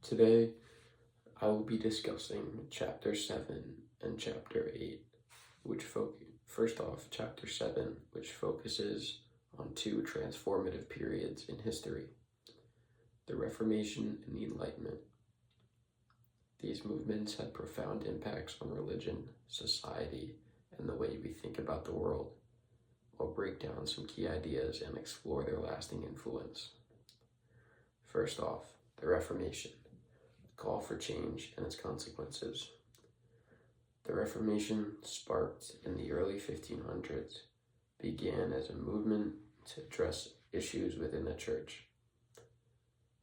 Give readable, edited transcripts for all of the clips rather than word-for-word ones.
Today, I will be discussing Chapter 7 and Chapter 8, Chapter 7, which focuses on two transformative periods in history, the Reformation and the Enlightenment. These movements had profound impacts on religion, society, and the way we think about the world. I'll break down some key ideas and explore their lasting influence. First off, the Reformation, the call for change and its consequences. The Reformation, sparked in the early 1500s, began as a movement to address issues within the church.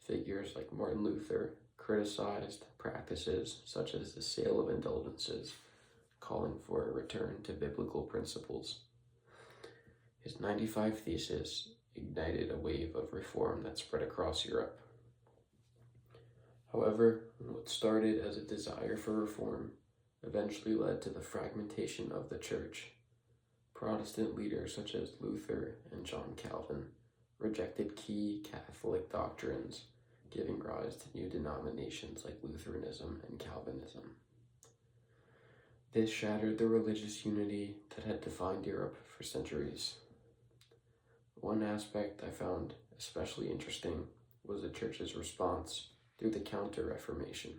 Figures like Martin Luther criticized practices such as the sale of indulgences, calling for a return to biblical principles. His 95 Thesis ignited a wave of reform that spread across Europe. However, what started as a desire for reform eventually led to the fragmentation of the church. Protestant leaders such as Luther and John Calvin rejected key Catholic doctrines, giving rise to new denominations like Lutheranism and Calvinism. This shattered the religious unity that had defined Europe for centuries. One aspect I found especially interesting was the church's response through the Counter-Reformation.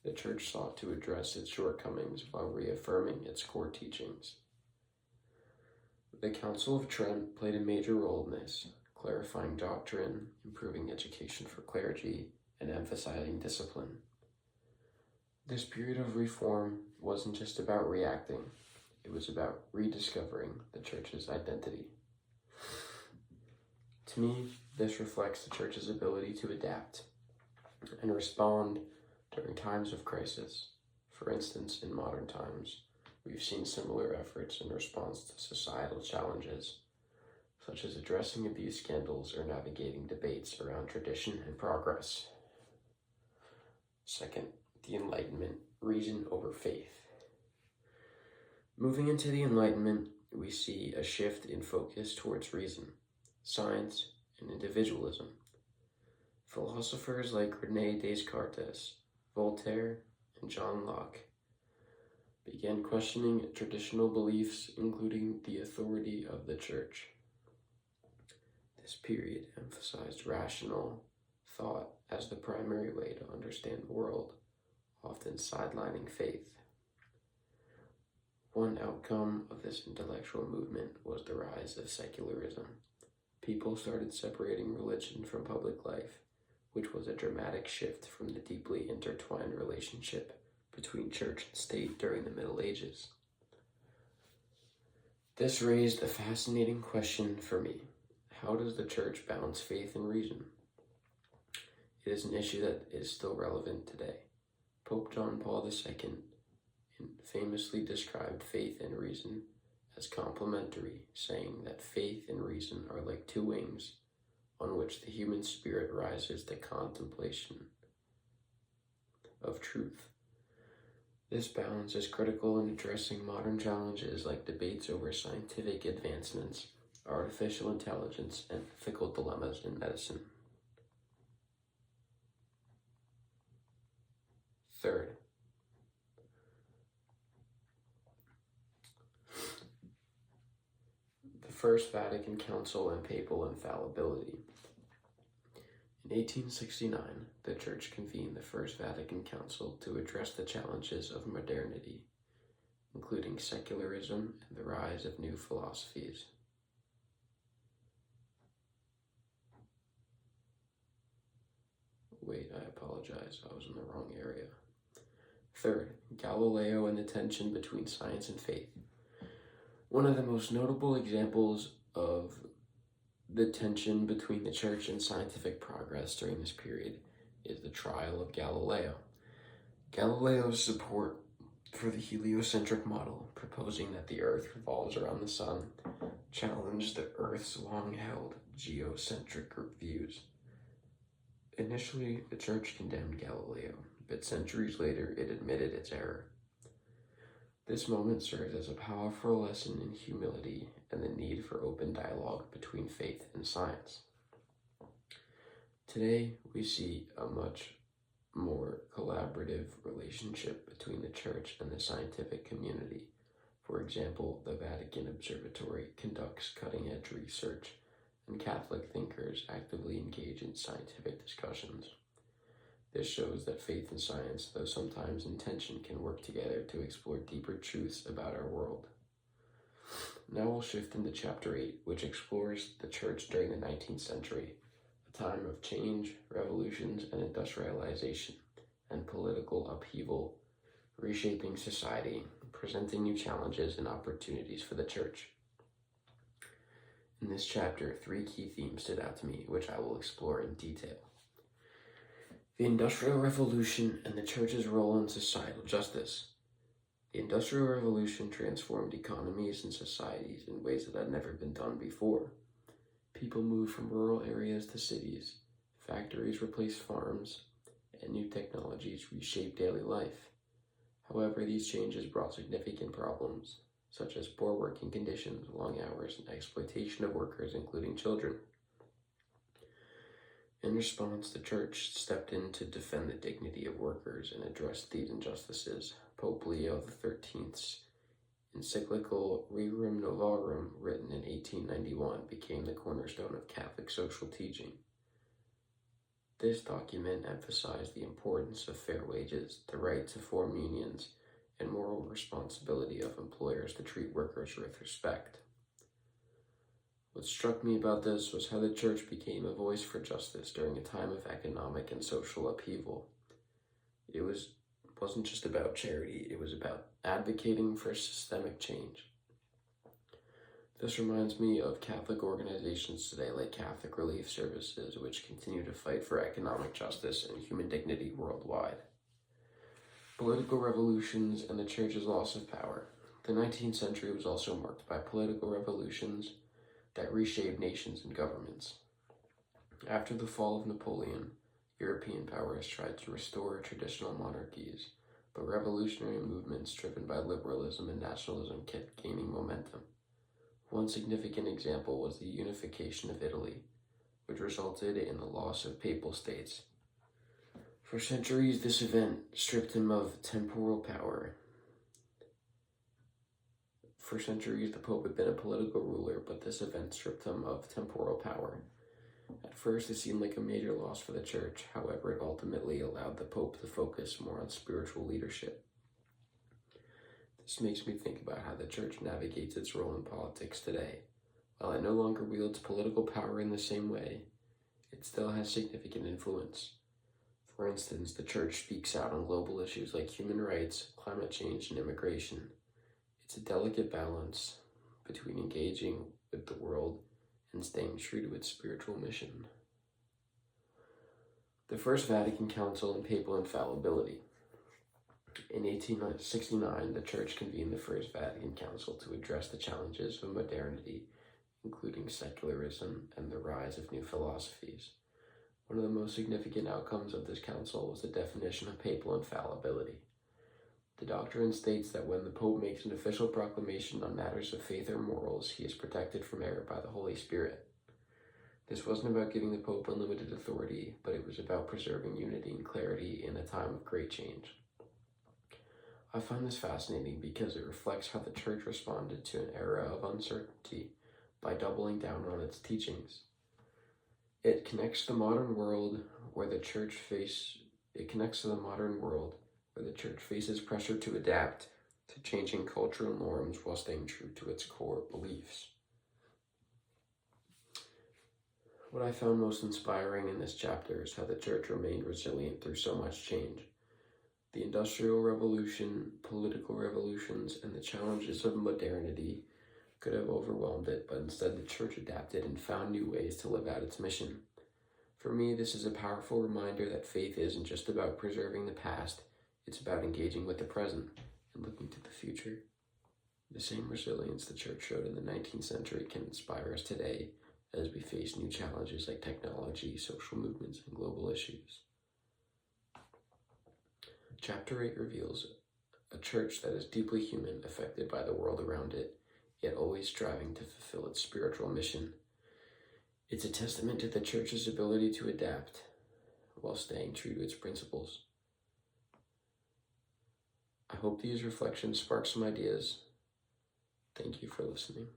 The church sought to address its shortcomings while reaffirming its core teachings. The Council of Trent played a major role in this, clarifying doctrine, improving education for clergy, and emphasizing discipline. This period of reform wasn't just about reacting, it was about rediscovering the church's identity. To me, this reflects the church's ability to adapt and respond during times of crisis. For instance, in modern times, we've seen similar efforts in response to societal challenges, such as addressing abuse scandals or navigating debates around tradition and progress. Second, the Enlightenment, reason over faith. Moving into the Enlightenment, we see a shift in focus towards reason, science, and individualism. Philosophers like René Descartes, Voltaire, and John Locke began questioning traditional beliefs, including the authority of the church. This period emphasized rational thought as the primary way to understand the world, often sidelining faith. One outcome of this intellectual movement was the rise of secularism. People started separating religion from public life, which was a dramatic shift from the deeply intertwined relationship between church and state during the Middle Ages. This raised a fascinating question for me. How does the church balance faith and reason? It is an issue that is still relevant today. Pope John Paul II famously described faith and reason as complementary, saying that faith and reason are like two wings on which the human spirit rises to contemplation of truth. This balance is critical in addressing modern challenges like debates over scientific advancements, artificial intelligence, and ethical dilemmas in medicine. Third, the First Vatican Council and Papal Infallibility. In 1869, the Church convened the First Vatican Council to address the challenges of modernity, including secularism and the rise of new philosophies. I apologize, I was in the wrong area. Third, Galileo and the tension between science and faith. One of the most notable examples of the tension between the church and scientific progress during this period is the trial of Galileo. Galileo's support for the heliocentric model, proposing that the Earth revolves around the sun, challenged the Earth's long-held geocentric views. Initially, the church condemned Galileo, but centuries later it admitted its error. This moment serves as a powerful lesson in humility and the need for open dialogue between faith and science. Today, we see a much more collaborative relationship between the church and the scientific community. For example, the Vatican Observatory conducts cutting-edge research, and Catholic thinkers actively engage in scientific discussions. This shows that faith and science, though sometimes in tension, can work together to explore deeper truths about our world. Now we'll shift into Chapter 8, which explores the church during the 19th century, a time of change, revolutions, and industrialization, and political upheaval, reshaping society, presenting new challenges and opportunities for the church. In this chapter, 3 key themes stood out to me, which I will explore in detail. The Industrial Revolution and the church's role in societal justice. The Industrial Revolution transformed economies and societies in ways that had never been done before. People moved from rural areas to cities, factories replaced farms, and new technologies reshaped daily life. However, these changes brought significant problems, such as poor working conditions, long hours, and exploitation of workers, including children. In response, the church stepped in to defend the dignity of workers and address these injustices. Pope Leo XIII's encyclical Rerum Novarum, written in 1891, became the cornerstone of Catholic social teaching. This document emphasized the importance of fair wages, the right to form unions, and moral responsibility of employers to treat workers with respect. What struck me about this was how the church became a voice for justice during a time of economic and social upheaval. It wasn't just about charity, it was about advocating for systemic change. This reminds me of Catholic organizations today like Catholic Relief Services, which continue to fight for economic justice and human dignity worldwide. Political revolutions and the church's loss of power. The 19th century was also marked by political revolutions that reshaped nations and governments. After the fall of Napoleon, European powers tried to restore traditional monarchies, but revolutionary movements driven by liberalism and nationalism kept gaining momentum. One significant example was the unification of Italy, which resulted in the loss of papal states. For centuries, this event stripped him of temporal power. For centuries, the Pope had been a political ruler, but this event stripped him of temporal power. At first, it seemed like a major loss for the Church. However, it ultimately allowed the Pope to focus more on spiritual leadership. This makes me think about how the Church navigates its role in politics today. While it no longer wields political power in the same way, it still has significant influence. For instance, the Church speaks out on global issues like human rights, climate change, and immigration. It's a delicate balance between engaging with the world and staying true to its spiritual mission. The First Vatican Council and Papal Infallibility. In 1869, the Church convened the First Vatican Council to address the challenges of modernity, including secularism and the rise of new philosophies. One of the most significant outcomes of this council was the definition of papal infallibility. The doctrine states that when the Pope makes an official proclamation on matters of faith or morals, he is protected from error by the Holy Spirit. This wasn't about giving the Pope unlimited authority, but it was about preserving unity and clarity in a time of great change. I find this fascinating because it reflects how the Church responded to an era of uncertainty by doubling down on its teachings. It connects to the modern world where the Church faces pressure to adapt to changing cultural norms while staying true to its core beliefs. What I found most inspiring in this chapter is how the Church remained resilient through so much change. The Industrial Revolution, political revolutions, and the challenges of modernity could have overwhelmed it, but instead the Church adapted and found new ways to live out its mission. For me, this is a powerful reminder that faith isn't just about preserving the past, it's about engaging with the present and looking to the future. The same resilience the Church showed in the 19th century can inspire us today as we face new challenges like technology, social movements, and global issues. Chapter 8 reveals a church that is deeply human, affected by the world around it, yet always striving to fulfill its spiritual mission. It's a testament to the Church's ability to adapt. while staying true to its principles. I hope these reflections spark some ideas. Thank you for listening.